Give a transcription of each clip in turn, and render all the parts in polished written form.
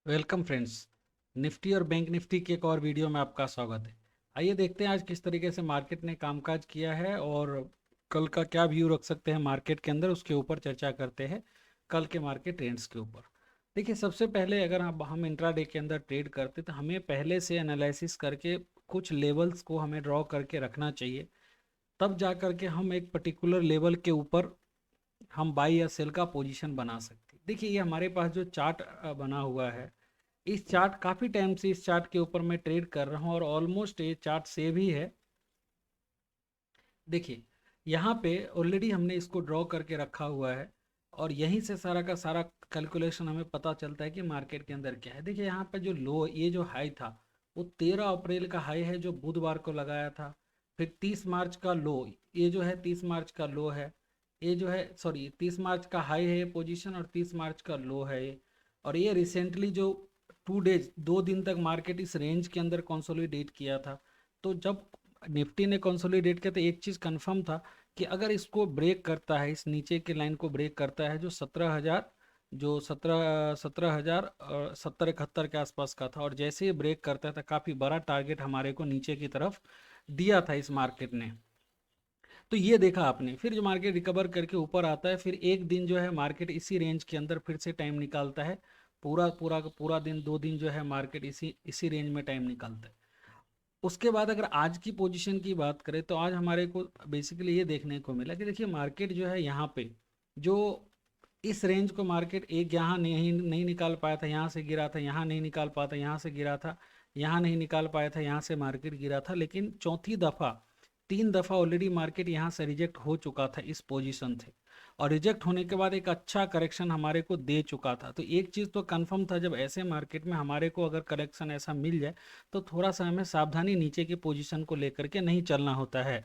Welcome friends. Nifty और bank Nifty के एक और वीडियो में आपका स्वागत है। आइए देखते हैं आज किस तरीके से मार्केट ने कामकाज किया है और कल का क्या व्यू रख सकते हैं मार्केट के अंदर, उसके ऊपर चर्चा करते हैं। कल के मार्केट ट्रेंड्स के ऊपर देखिए, सबसे पहले अगर हम इंट्राडे के अंदर ट्रेड करते तो हमें पहले से एनालिसिस करके कुछ लेवल्स को हमें ड्रॉ करके रखना चाहिए। तब जा करके हम एक पर्टिकुलर लेवल के ऊपर हम बाई या सेल का पोजीशन बना सकते हैं। देखिए, ये हमारे पास जो चार्ट बना हुआ है, इस चार्ट काफ़ी टाइम से इस चार्ट के ऊपर मैं ट्रेड कर रहा हूँ और ऑलमोस्ट ये चार्ट सेव ही है। देखिए, यहाँ पे ऑलरेडी हमने इसको ड्रॉ करके रखा हुआ है और यहीं से सारा का सारा कैलकुलेशन हमें पता चलता है कि मार्केट के अंदर क्या है। देखिए, यहाँ पे जो लो, ये जो हाई था वो 13 अप्रैल का हाई है जो बुधवार को लगाया था। फिर 30 मार्च का लो, ये जो है 30 मार्च का लो है। ये जो है, सॉरी, 30 मार्च का हाई है ये पोजीशन और 30 मार्च का लो है ये। और ये रिसेंटली जो 2 डेज, 2 दिन तक मार्केट इस रेंज के अंदर कंसोलिडेट किया था। तो जब निफ्टी ने कंसोलिडेट किया तो एक चीज़ कंफर्म था कि अगर इसको ब्रेक करता है, इस नीचे के लाइन को ब्रेक करता है जो 17,000, जो 17,000 70 71 के आसपास का था, और जैसे ही ब्रेक करता था काफ़ी बड़ा टारगेट हमारे को नीचे की तरफ दिया था इस मार्केट ने। तो ये देखा आपने, फिर जो मार्केट रिकवर करके ऊपर आता है, फिर एक दिन जो है मार्केट इसी रेंज के अंदर फिर से टाइम निकालता है। पूरा पूरा पूरा दिन, 2 दिन जो है मार्केट इसी इसी रेंज में टाइम निकालता है। उसके बाद अगर आज की पोजीशन की बात करें तो आज हमारे को बेसिकली ये देखने को मिला कि देखिए, मार्केट जो है यहाँ पे जो इस रेंज को मार्केट एक यहाँ नहीं नहीं निकाल पाया था, यहाँ से गिरा था, यहाँ नहीं निकाल पाया था, यहाँ से गिरा था, यहाँ नहीं निकाल पाया था, यहाँ से मार्केट गिरा था। लेकिन चौथी दफ़ा, 3 दफ़ा ऑलरेडी मार्केट यहाँ से रिजेक्ट हो चुका था इस पोजीशन से, और रिजेक्ट होने के बाद एक अच्छा करेक्शन हमारे को दे चुका था। तो एक चीज़ तो कंफर्म था, जब ऐसे मार्केट में हमारे को अगर करेक्शन ऐसा मिल जाए तो थोड़ा सा हमें सावधानी नीचे की पोजीशन को लेकर के नहीं चलना होता है।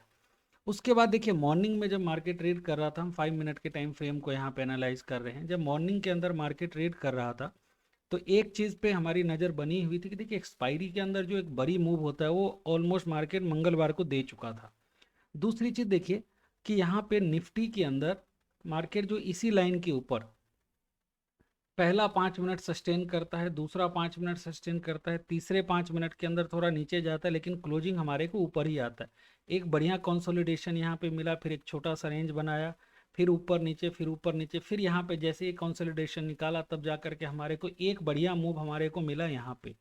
उसके बाद देखिए, मॉर्निंग में जब मार्केट ट्रेड कर रहा था, हम 5 मिनट के टाइम फ्रेम को यहाँ पे एनालाइज कर रहे हैं, जब मॉर्निंग के अंदर मार्केट ट्रेड कर रहा था तो एक चीज़ पे हमारी नज़र बनी हुई थी कि देखिए, एक्सपायरी के अंदर जो एक बड़ी मूव होता है वो ऑलमोस्ट मार्केट मंगलवार को दे चुका था। दूसरी चीज़ देखिए कि यहाँ पे निफ्टी के अंदर मार्केट जो इसी लाइन के ऊपर पहला 5 मिनट सस्टेन करता है, दूसरा 5 मिनट सस्टेन करता है, तीसरे 5 मिनट के अंदर थोड़ा नीचे जाता है, लेकिन क्लोजिंग हमारे को ऊपर ही आता है। एक बढ़िया कंसोलिडेशन यहाँ पे मिला, फिर एक छोटा सा रेंज बनाया, फिर ऊपर नीचे, फिर ऊपर नीचे, फिर यहाँ पे जैसे ये कंसोलिडेशन निकाला तब जा करके हमारे को एक बढ़िया मूव हमारे को मिला यहाँ पे।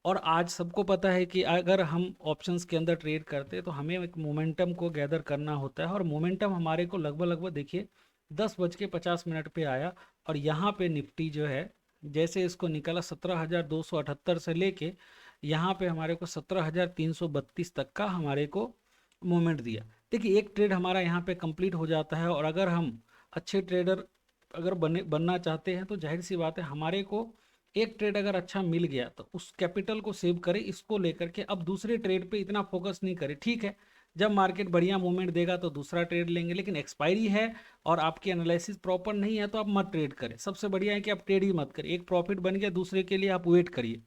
और आज सबको पता है कि अगर हम ऑप्शंस के अंदर ट्रेड करते हैं तो हमें एक मोमेंटम को गैदर करना होता है, और मोमेंटम हमारे को लगभग लगभग देखिए 10:50 पे आया। और यहाँ पे निफ्टी जो है जैसे इसको निकाला 17,278 से लेके यहाँ पे हमारे को 17,332 तक का हमारे को मोमेंट दिया। देखिए, एक ट्रेड हमारा यहाँ पे कंप्लीट हो जाता है, और अगर हम अच्छे ट्रेडर अगर बनना चाहते हैं तो जाहिर सी बात है हमारे को एक ट्रेड अगर अच्छा मिल गया तो उस कैपिटल को सेव करें, इसको लेकर के अब दूसरे ट्रेड पे इतना फोकस नहीं करें। ठीक है, जब मार्केट बढ़िया मूवमेंट देगा तो दूसरा ट्रेड लेंगे, लेकिन एक्सपायरी है और आपकी एनालिसिस प्रॉपर नहीं है तो आप मत ट्रेड करें। सबसे बढ़िया है कि आप ट्रेड ही मत करें, एक प्रॉफिट बन गया दूसरे के लिए आप वेट करिए।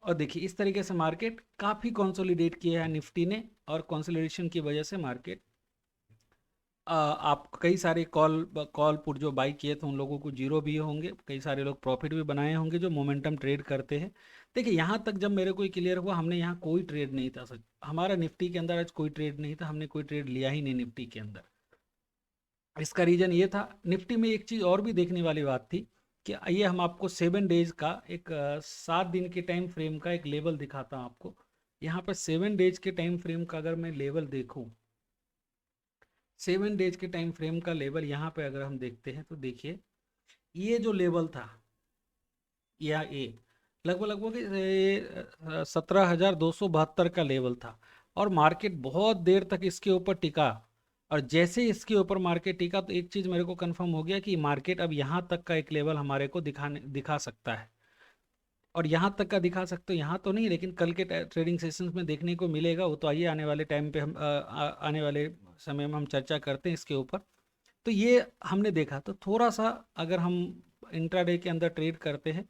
और देखिए, इस तरीके से मार्केट काफ़ी कंसोलिडेट किया है निफ्टी ने, और कंसोलिडेशन की वजह से मार्केट आप कई सारे कॉल पुट जो बाई किए थे उन लोगों को जीरो भी होंगे, कई सारे लोग प्रॉफिट भी बनाए होंगे जो मोमेंटम ट्रेड करते हैं। देखिए, यहाँ तक जब मेरे को क्लियर हुआ, हमने यहाँ कोई ट्रेड नहीं था सच, हमारा निफ्टी के अंदर आज कोई ट्रेड नहीं था, हमने कोई ट्रेड लिया ही नहीं निफ्टी के अंदर। इसका रीज़न ये था, निफ्टी में एक चीज़ और भी देखने वाली बात थी कि ये हम आपको 7 डेज का एक 7 दिन के टाइम फ्रेम का एक लेवल दिखाता हूँ आपको। यहाँ पर 7 डेज के टाइम फ्रेम का अगर मैं लेवल देखूँ, 7 डेज के टाइम फ्रेम का लेवल यहाँ पे अगर हम देखते हैं तो देखिए, ये जो लेवल था या ये लगभग लगभग 17,272 का लेवल था, और मार्केट बहुत देर तक इसके ऊपर टिका। और जैसे इसके ऊपर मार्केट टिका तो एक चीज़ मेरे को कंफर्म हो गया कि मार्केट अब यहाँ तक का एक लेवल हमारे को दिखा सकता है। और यहाँ तक का दिखा सकते हो, यहाँ तो नहीं, लेकिन कल के ट्रेडिंग सेशंस में देखने को मिलेगा वो तो। आइए आने वाले टाइम पे हम आने वाले समय में हम चर्चा करते हैं इसके ऊपर। तो ये हमने देखा, तो थोड़ा सा अगर हम इंट्राडे के अंदर ट्रेड करते हैं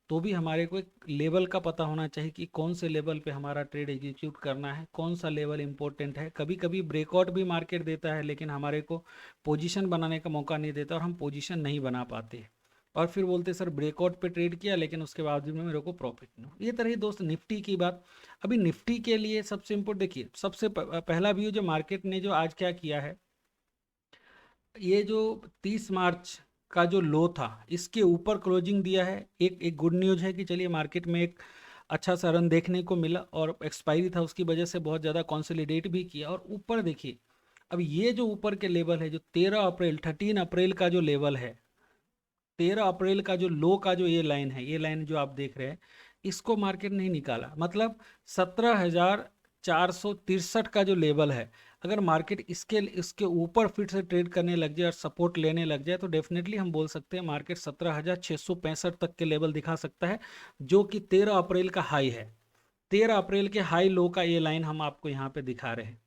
तो भी हमारे को एक लेवल का पता होना चाहिए कि कौन से लेवल पे हमारा ट्रेड एग्जीक्यूट करना है, कौन सा लेवल इंपॉर्टेंट है। कभी कभी ब्रेकआउट भी मार्केट देता है लेकिन हमारे को पोजीशन बनाने का मौका नहीं देता और हम पोजीशन नहीं बना पाते। और फिर बोलते सर ब्रेकआउट पे ट्रेड किया लेकिन उसके बावजूद में मेरे को प्रॉफिट नहीं हो। ये तरह ही दोस्त निफ्टी की बात। अभी निफ्टी के लिए सबसे इम्पोर्टेंट देखिए, सबसे पहला व्यू जो मार्केट ने जो आज क्या किया है, ये जो 30 मार्च का जो लो था इसके ऊपर क्लोजिंग दिया है। एक गुड न्यूज़ है कि चलिए मार्केट में एक अच्छा सा रन देखने को मिला, और एक्सपायरी था उसकी वजह से बहुत ज़्यादा कंसोलिडेट भी किया। और ऊपर देखिए, अब ये जो ऊपर के लेवल है, जो 13 अप्रैल का जो लेवल है, 13 अप्रैल का जो लो का जो ये लाइन है, ये लाइन जो आप देख रहे हैं, इसको मार्केट नहीं निकाला। मतलब 17,463 का जो लेवल है, अगर मार्केट इसके ऊपर फिर से ट्रेड करने लग जाए और सपोर्ट लेने लग जाए तो डेफिनेटली हम बोल सकते हैं मार्केट 17,665 तक के लेवल दिखा सकता है, जो कि 13 अप्रैल का हाई है। 13 अप्रैल के हाई लो का ये लाइन हम आपको यहाँ पे दिखा रहे हैं।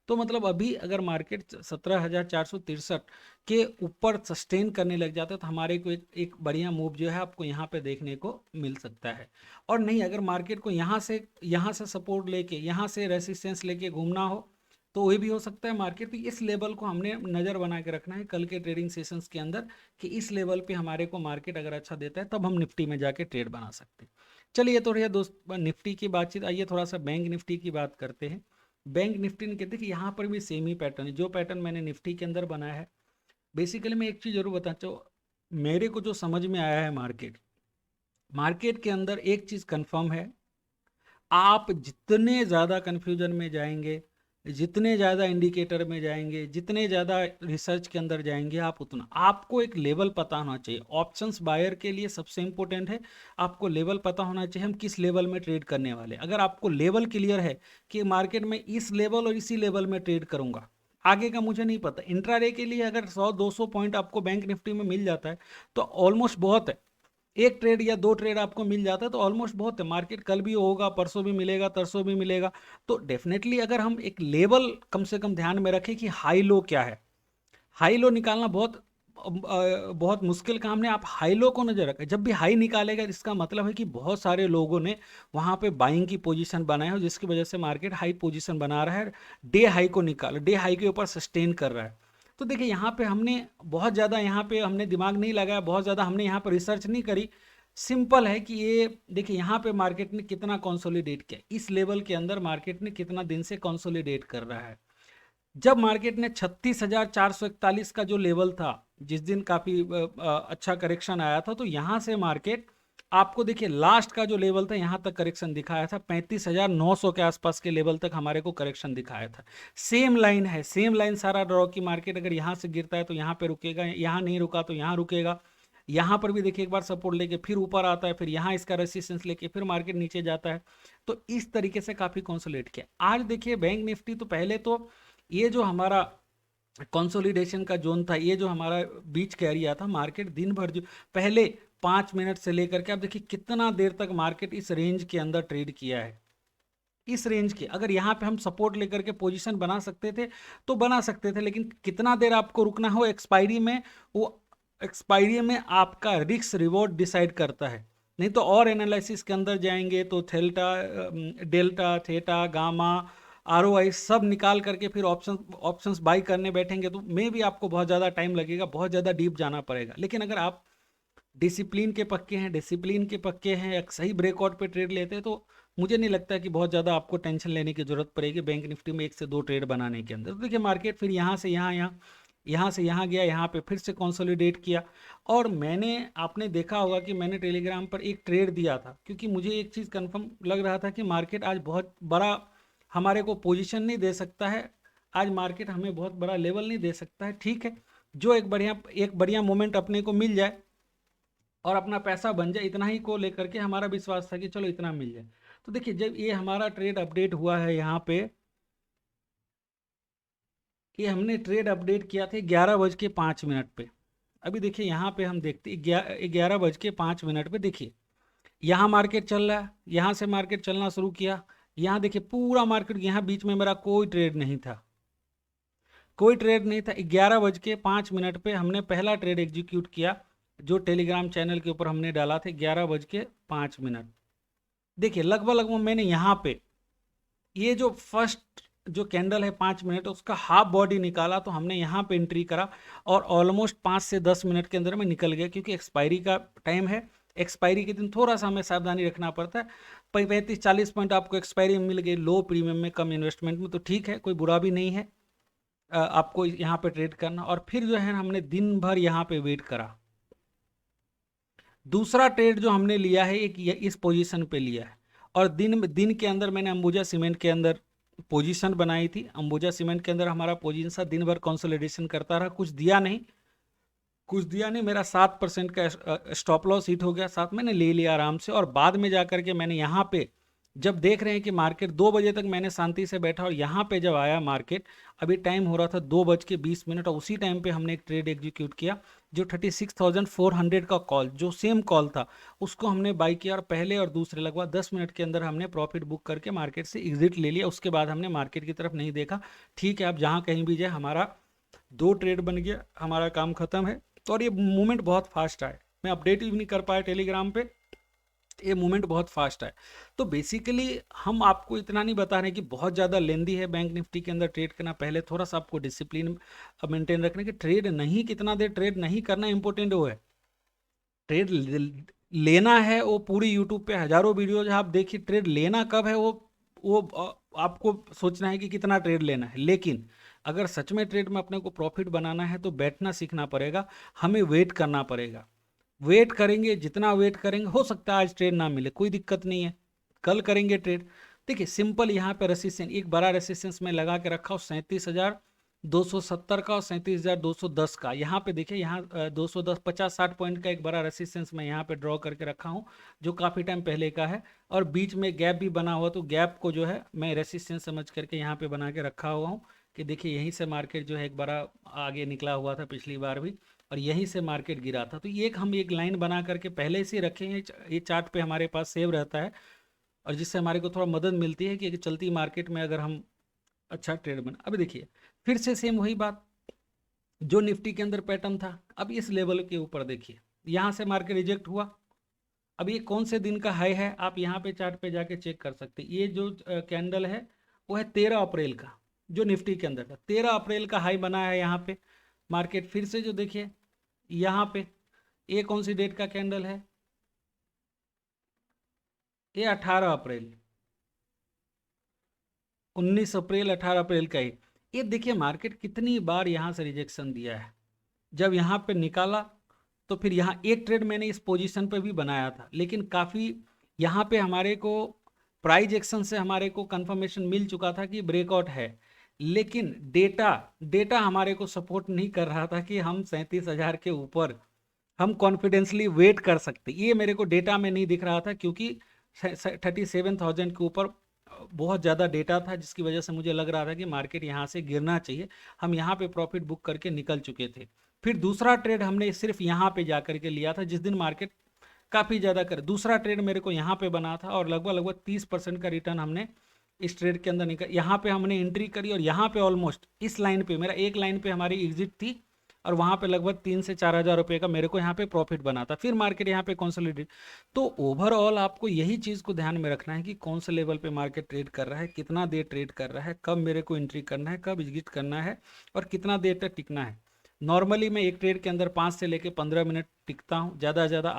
तो मतलब अभी अगर मार्केट 17,463 के ऊपर सस्टेन करने लग जाता है तो हमारे को एक बढ़िया मूव जो है आपको यहाँ पे देखने को मिल सकता है। और नहीं, अगर मार्केट को यहाँ से सपोर्ट लेके, यहाँ से रेसिस्टेंस लेके घूमना हो तो वही भी हो सकता है। मार्केट तो इस लेवल को हमने नज़र बना के रखना है कल के ट्रेडिंग सेशंस के अंदर, कि इस लेवल पे हमारे को मार्केट अगर अच्छा देता है तब हम निफ्टी में जाके ट्रेड बना सकते हैं। चलिए, तो रही दोस्त निफ्टी की बातचीत, आइए थोड़ा सा बैंक निफ्टी की बात करते हैं। बैंक निफ्टी ने कहते हैं कि यहाँ पर भी सेम ही पैटर्न है जो पैटर्न मैंने निफ्टी के अंदर बनाया है। बेसिकली मैं एक चीज़ जरूर बताना चाहूँ, मेरे को जो समझ में आया है मार्केट के अंदर एक चीज़ कंफर्म है, आप जितने ज़्यादा कन्फ्यूजन में जाएंगे, जितने ज़्यादा इंडिकेटर में जाएंगे, जितने ज़्यादा रिसर्च के अंदर जाएंगे, आप उतना, आपको एक लेवल पता होना चाहिए। ऑप्शंस बायर के लिए सबसे इंपॉर्टेंट है, आपको लेवल पता होना चाहिए हम किस लेवल में ट्रेड करने वाले। अगर आपको लेवल क्लियर है कि मार्केट में इस लेवल और इसी लेवल में ट्रेड करूंगा, आगे का मुझे नहीं पता, इंट्राडे के लिए अगर 100-200 पॉइंट आपको बैंक निफ्टी में मिल जाता है तो ऑलमोस्ट बहुत है। एक ट्रेड या दो ट्रेड आपको मिल जाता है तो ऑलमोस्ट बहुत है। मार्केट कल भी होगा, परसों भी मिलेगा, तरसों भी मिलेगा। तो डेफिनेटली अगर हम एक लेवल कम से कम ध्यान में रखें कि हाई लो क्या है, हाई लो निकालना बहुत मुश्किल काम नहीं। आप हाई लो को नजर रखें, जब भी हाई निकालेगा इसका मतलब है कि बहुत सारे लोगों ने वहां पे बाइंग की पोजीशन बनाई है, जिसकी वजह से मार्केट हाई पोजीशन बना रहा है, डे हाई को निकाल, डे हाई के ऊपर सस्टेन कर रहा है। तो देखिए यहाँ पे हमने बहुत ज़्यादा यहाँ पे हमने दिमाग नहीं लगाया, बहुत ज़्यादा हमने यहाँ पर रिसर्च नहीं करी। सिंपल है कि ये देखिए यहाँ पे मार्केट ने कितना कंसोलिडेट किया, इस लेवल के अंदर मार्केट ने कितना दिन से कंसोलिडेट कर रहा है। जब मार्केट ने 36,441 का जो लेवल था, जिस दिन काफ़ी अच्छा करेक्शन आया था, तो यहाँ से मार्केट आपको देखिए लास्ट का जो लेवल था यहाँ तक करेक्शन दिखाया था, 35,900 के आसपास के लेवल तक हमारे को करेक्शन दिखाया था। सेम लाइन है, सेम लाइन सारा ड्रॉ की मार्केट अगर यहाँ से गिरता है तो यहाँ पे रुकेगा, यहाँ नहीं रुका तो यहाँ रुकेगा। यहाँ पर भी देखिए एक बार सपोर्ट लेके फिर ऊपर आता है, फिर यहाँ इसका रेसिस्टेंस लेके फिर मार्केट नीचे जाता है। तो इस तरीके से काफ़ी कंसोलिडेट किया। आज देखिए बैंक निफ्टी तो पहले तो ये जो हमारा कंसोलिडेशन का जोन था, ये जो हमारा बीच का एरिया था, मार्केट दिन भर जो पहले 5 मिनट से लेकर के आप देखिए कितना देर तक मार्केट इस रेंज के अंदर ट्रेड किया है। इस रेंज के अगर यहाँ पे हम सपोर्ट लेकर के पोजीशन बना सकते थे तो बना सकते थे, लेकिन कितना देर आपको रुकना हो एक्सपायरी में, वो एक्सपायरी में आपका रिस्क रिवॉर्ड डिसाइड करता है। नहीं तो और एनालिसिस के अंदर जाएंगे तो डेल्टा, थेटा, गामा, आरओआई सब निकाल करके फिर ऑप्शंस बाई करने बैठेंगे तो मे भी आपको बहुत ज़्यादा टाइम लगेगा, बहुत ज़्यादा डीप जाना पड़ेगा। लेकिन अगर आप डिसिप्लिन के पक्के हैं, एक सही ब्रेकआउट पे ट्रेड लेते हैं, तो मुझे नहीं लगता कि बहुत ज़्यादा आपको टेंशन लेने की जरूरत पड़ेगी बैंक निफ्टी में 1 से 2 ट्रेड बनाने के अंदर। तो देखिए मार्केट फिर यहाँ से यहाँ से यहाँ गया, यहाँ पे फिर से कंसोलिडेट किया। और आपने देखा होगा कि मैंने टेलीग्राम पर एक ट्रेड दिया था, क्योंकि मुझे एक चीज़ कंफर्म लग रहा था कि मार्केट आज बहुत बड़ा हमारे को पोजीशन नहीं दे सकता है, आज मार्केट हमें बहुत बड़ा लेवल नहीं दे सकता है। ठीक है, जो एक बढ़िया मोमेंट अपने को मिल जाए और अपना पैसा बन जाए, इतना ही को लेकर के हमारा विश्वास था कि चलो इतना मिल जाए। तो देखिए जब ये हमारा ट्रेड अपडेट हुआ है यहाँ पे, ये हमने ट्रेड अपडेट किया था 11:05 पे। अभी देखिए यहाँ पे हम देखते 11:05 पे, देखिए यहाँ मार्केट चल रहा है, यहाँ से मार्केट चलना शुरू किया, यहाँ देखिए पूरा मार्केट, यहाँ बीच में मेरा कोई ट्रेड नहीं था, कोई ट्रेड नहीं था। 11:05 पे हमने पहला ट्रेड एग्जीक्यूट किया, जो टेलीग्राम चैनल के ऊपर हमने डाला था 11:05। देखिए लगभग मैंने यहाँ पे ये जो फर्स्ट जो कैंडल है 5 मिनट, उसका हाफ बॉडी निकाला तो हमने यहाँ पे एंट्री करा और ऑलमोस्ट 5 से 10 मिनट के अंदर में निकल गया, क्योंकि एक्सपायरी का टाइम है। एक्सपायरी के दिन थोड़ा सा हमें सावधानी रखना पड़ता है। 35-40 पॉइंट आपको एक्सपायरी में मिल गई, लो प्रीमियम में, कम इन्वेस्टमेंट में, तो ठीक है, कोई बुरा भी नहीं है आपको यहाँ पे ट्रेड करना। और फिर जो है हमने दिन भर यहाँ पे वेट करा। दूसरा ट्रेड जो हमने लिया है एक इस पोजीशन पे लिया है, और दिन के अंदर मैंने अंबुजा सीमेंट के अंदर पोजीशन बनाई थी। अंबुजा सीमेंट के अंदर हमारा पोजीशन दिन भर कंसोलिडेशन करता रहा, कुछ दिया नहीं। मेरा 7% का स्टॉप लॉस हिट हो गया, साथ मैंने ले लिया आराम से। और बाद में जा करके मैंने यहाँ पे जब देख रहे हैं कि मार्केट 2 बजे तक मैंने शांति से बैठा, और यहाँ पे जब आया मार्केट, अभी टाइम हो रहा था 2:20, और उसी टाइम पे हमने एक ट्रेड एग्जीक्यूट किया, जो 36,400 का कॉल, जो सेम कॉल था, उसको हमने बाई किया, और पहले और दूसरे लगभग 10 मिनट के अंदर हमने प्रॉफिट बुक करके मार्केट से एग्जिट ले लिया। उसके बाद हमने मार्केट की तरफ नहीं देखा। ठीक है, आप जहाँ कहीं भी जाए, हमारा 2 ट्रेड बन गया, हमारा काम खत्म है। तो और ये मूवमेंट बहुत फास्ट आए, मैं अपडेट भी नहीं कर पाया टेलीग्राम पे, ये मूवमेंट बहुत फास्ट है। तो बेसिकली हम आपको इतना नहीं बता रहे कि बहुत ज़्यादा लेंदी है बैंक निफ्टी के अंदर ट्रेड करना। पहले थोड़ा सा आपको डिसिप्लिन मेंटेन रखने की, ट्रेड नहीं, कितना देर ट्रेड नहीं करना इंपॉर्टेंट वो है, ट्रेड लेना है। वो पूरी यूट्यूब पे हजारों वीडियोज आप देखिए, ट्रेड लेना कब है वो आपको सोचना है कि कितना ट्रेड लेना है। लेकिन अगर सच में ट्रेड में अपने को प्रॉफिट बनाना है तो बैठना सीखना पड़ेगा, हमें वेट करना पड़ेगा। वेट करेंगे, जितना वेट करेंगे, हो सकता है आज ट्रेड ना मिले, कोई दिक्कत नहीं है, कल करेंगे ट्रेड। देखिए सिंपल, यहाँ पे रेसिस्टेंस, एक बड़ा रेसिस्टेंस में लगा के रखा हूँ 37,270 का और 37,210 का। यहाँ पे देखिए, यहाँ 210 50-60 पॉइंट का एक बड़ा रेसिस्टेंस मैं यहाँ पे ड्रॉ करके रखा हूँ, जो काफ़ी टाइम पहले का है। और बीच में गैप भी बना हुआ, तो गैप को जो है मैं रेसिस्टेंस समझ करके यहाँ पे बना के रखा हुआ हूँ, कि देखिए यहीं से मार्केट जो है एक बड़ा आगे निकला हुआ था पिछली बार भी, और यहीं से मार्केट गिरा था। तो ये हम एक लाइन बना करके पहले से रखे हैं, ये चार्ट पे हमारे पास सेव रहता है, और जिससे हमारे को थोड़ा मदद मिलती है कि चलती मार्केट में अगर हम अच्छा ट्रेड बना। अभी देखिए फिर से सेम वही बात, जो निफ्टी के अंदर पैटर्न था, अब इस लेवल के ऊपर देखिए, यहाँ से मार्केट रिजेक्ट हुआ। अब ये कौन से दिन का हाई है, आप यहाँ पे चार्ट पे जाके चेक कर सकते हैं। ये जो कैंडल है वो है 13 अप्रैल का, जो निफ्टी के अंदर था 13 अप्रैल का हाई बना है यहाँ पे मार्केट। फिर से जो देखिए यहाँ पे, ये कौन सी डेट का कैंडल है, ये 18 अप्रैल, 19 अप्रैल 18 अप्रैल का ही। ये देखिए मार्केट कितनी बार यहाँ से रिजेक्शन दिया है। जब यहाँ पे निकाला तो फिर यहाँ एक ट्रेड मैंने इस पोजीशन पे भी बनाया था, लेकिन काफ़ी यहाँ पे हमारे को प्राइज एक्शन से हमारे को कंफर्मेशन मिल चुका था कि ब्रेकआउट है, लेकिन डेटा हमारे को सपोर्ट नहीं कर रहा था कि हम 37,000 के ऊपर हम कॉन्फिडेंसली वेट कर सकते। ये मेरे को डेटा में नहीं दिख रहा था, क्योंकि 37,000 के ऊपर बहुत ज़्यादा डेटा था, जिसकी वजह से मुझे लग रहा था कि मार्केट यहाँ से गिरना चाहिए। हम यहाँ पे प्रॉफिट बुक करके निकल चुके थे। फिर दूसरा ट्रेड हमने सिर्फ यहाँ पे जा करके लिया था, जिस दिन मार्केट काफ़ी ज़्यादा कर, दूसरा ट्रेड मेरे को यहाँ पे बना था, और लगभग 30% का रिटर्न हमने इस ट्रेड के अंदर निकल, यहाँ पे हमने एंट्री करी, और यहाँ पे ऑलमोस्ट इस लाइन पे, मेरा एक लाइन पे हमारी एग्जिट थी, और वहाँ पे लगभग 3 से 4 हज़ार रुपये का मेरे को यहाँ पे प्रॉफिट बना था। फिर मार्केट यहाँ पे कंसोलिडेट। तो ओवरऑल आपको यही चीज़ को ध्यान में रखना है कि कौन से लेवल पे मार्केट ट्रेड कर रहा है, कितना देर ट्रेड कर रहा है, कब मेरे को एंट्री करना है, कब एग्जिट करना है, और कितना देर तक टिकना है। नॉर्मली मैं एक ट्रेड के अंदर 5 से लेकर 15 मिनट टिकता हूँ, ज़्यादा से ज़्यादा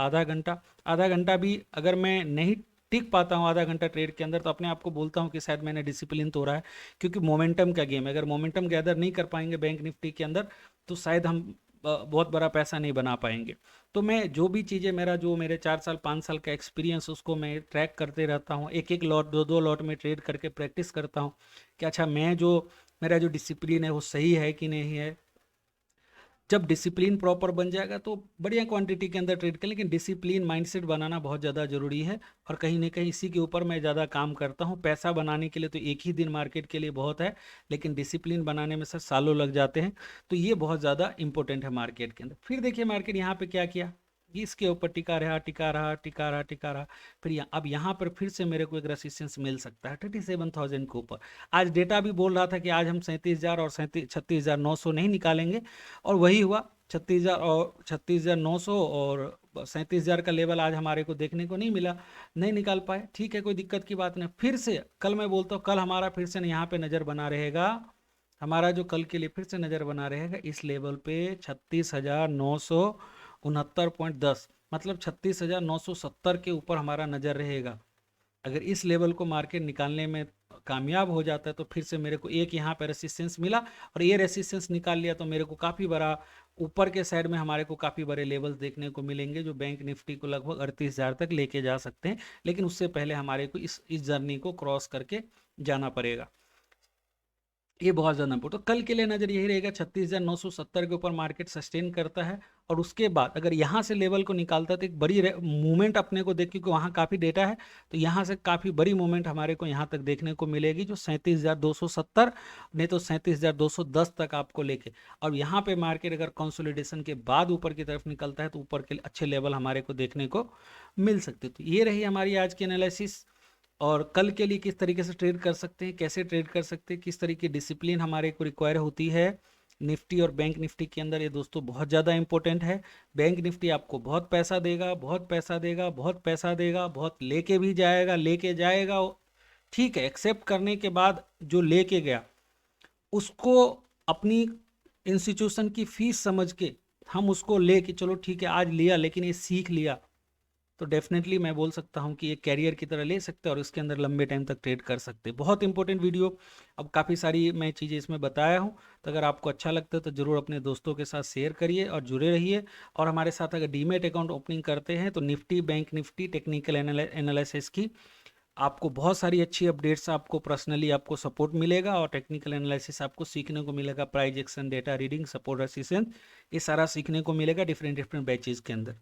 आधा घंटा भी अगर मैं नहीं टिक पाता हूँ आधा घंटा ट्रेड के अंदर, तो अपने आप को बोलता हूँ कि शायद मैंने डिसिप्लिन तो रहा है, क्योंकि मोमेंटम का गेम है। अगर मोमेंटम गैदर नहीं कर पाएंगे बैंक निफ्टी के अंदर, तो शायद हम बहुत बड़ा पैसा नहीं बना पाएंगे। तो मैं जो भी चीज़ें, मेरे 4 साल 5 साल का एक्सपीरियंस, उसको मैं ट्रैक करते रहता हूँ, एक एक लॉट 2 लॉट में ट्रेड करके प्रैक्टिस करता हूँ कि अच्छा मेरा जो डिसिप्लिन है वो सही है कि नहीं है। जब डिसिप्लिन प्रॉपर बन जाएगा तो बढ़िया क्वांटिटी के अंदर ट्रेड करें, लेकिन डिसिप्लिन माइंडसेट बनाना बहुत ज़्यादा ज़रूरी है, और कहीं ना कहीं इसी के ऊपर मैं ज़्यादा काम करता हूँ। पैसा बनाने के लिए तो एक ही दिन मार्केट के लिए बहुत है, लेकिन डिसिप्लिन बनाने में सर सालों लग जाते हैं। तो ये बहुत ज़्यादा इंपॉर्टेंट है मार्केट के अंदर। फिर देखिए मार्केट यहाँ पे क्या किया, इसके ऊपर टिका रहा। फिर अब यहाँ पर फिर से मेरे को एक रेसिस्टेंस मिल सकता है 37,000 के ऊपर। आज डेटा भी बोल रहा था कि आज हम 37,000 और 36,900 नहीं निकालेंगे, और वही हुआ, 36,000 और 36,900 और 37,000 का लेवल आज हमारे को देखने को नहीं मिला, नहीं निकाल पाए। ठीक है, कोई दिक्कत की बात नहीं। फिर से कल मैं बोलता हूँ, कल हमारा फिर से यहाँ पे नज़र बना रहेगा, हमारा जो कल के लिए फिर से नज़र बना रहेगा इस लेवल पे 36,969.10, मतलब 36,970 के ऊपर हमारा नज़र रहेगा। अगर इस लेवल को मार्केट निकालने में कामयाब हो जाता है तो फिर से मेरे को एक यहाँ पे रेसिस्टेंस मिला और ये रेसिस्टेंस निकाल लिया तो मेरे को काफ़ी बड़ा ऊपर के साइड में हमारे को काफ़ी बड़े लेवल्स देखने को मिलेंगे जो बैंक निफ्टी को लगभग 38,000 तक लेके जा सकते हैं। लेकिन उससे पहले हमारे को इस जर्नी को क्रॉस करके जाना पड़ेगा, ये बहुत ज़्यादा इंपॉर्टेंट। तो कल के लिए नज़र यही रहेगा 36,970 के ऊपर मार्केट सस्टेन करता है और उसके बाद अगर यहाँ से लेवल को निकालता है तो एक बड़ी मूवमेंट अपने को देख, क्योंकि वहाँ काफ़ी डेटा है तो यहाँ से काफ़ी बड़ी मूवमेंट हमारे को यहाँ तक देखने को मिलेगी जो 37,270 नहीं तो 37,210 तक आपको लेके, और यहाँ पे मार्केट अगर कंसोलिडेशन के बाद ऊपर की तरफ निकलता है तो ऊपर के अच्छे लेवल हमारे को देखने को मिल सकते। तो ये रही हमारी आज की एनालिसिस, और कल के लिए किस तरीके से ट्रेड कर सकते हैं, कैसे ट्रेड कर सकते हैं, किस तरीके की डिसिप्लिन हमारे को रिक्वायर होती है निफ्टी और बैंक निफ्टी के अंदर, ये दोस्तों बहुत ज़्यादा इंपॉर्टेंट है। बैंक निफ्टी आपको बहुत पैसा देगा, बहुत पैसा देगा, बहुत पैसा देगा, बहुत लेके भी जाएगा, लेके जाएगा, ठीक है, एक्सेप्ट करने के बाद जो लेके गया उसको अपनी इंस्टीट्यूशन की फीस समझ के हम उसको ले कि चलो ठीक है आज लिया लेकिन ये सीख लिया, तो डेफिनेटली मैं बोल सकता हूँ कि ये कैरियर की तरह ले सकते हैं और इसके अंदर लंबे टाइम तक ट्रेड कर सकते हैं। बहुत इंपॉर्टेंट वीडियो, अब काफ़ी सारी मैं चीज़ें इसमें बताया हूँ, तो अगर आपको अच्छा लगता है तो ज़रूर अपने दोस्तों के साथ शेयर करिए और जुड़े रहिए। और हमारे साथ अगर डीमेट अकाउंट ओपनिंग करते हैं तो Nifty bank Nifty technical analysis की आपको बहुत सारी अच्छी अपडेट्स, आपको पर्सनली आपको सपोर्ट मिलेगा और टेक्निकल एनालिसिस आपको सीखने को मिलेगा, price action, data reading, support resistance, ये सारा सीखने को मिलेगा डिफरेंट डिफरेंट बैचेज के अंदर।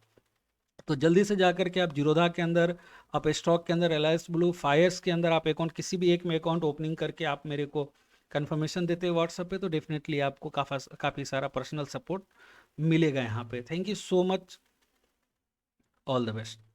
तो जल्दी से जाकर के आप जीरोधा के अंदर, आप स्टॉक के अंदर, रिलायंस ब्लू, फायर्स के अंदर आप अकाउंट किसी भी एक में अकाउंट ओपनिंग करके आप मेरे को कंफर्मेशन देते हैं व्हाट्सएप पे, तो डेफिनेटली आपको काफ़ी सारा पर्सनल सपोर्ट मिलेगा यहाँ पे। Thank you so much, all the best.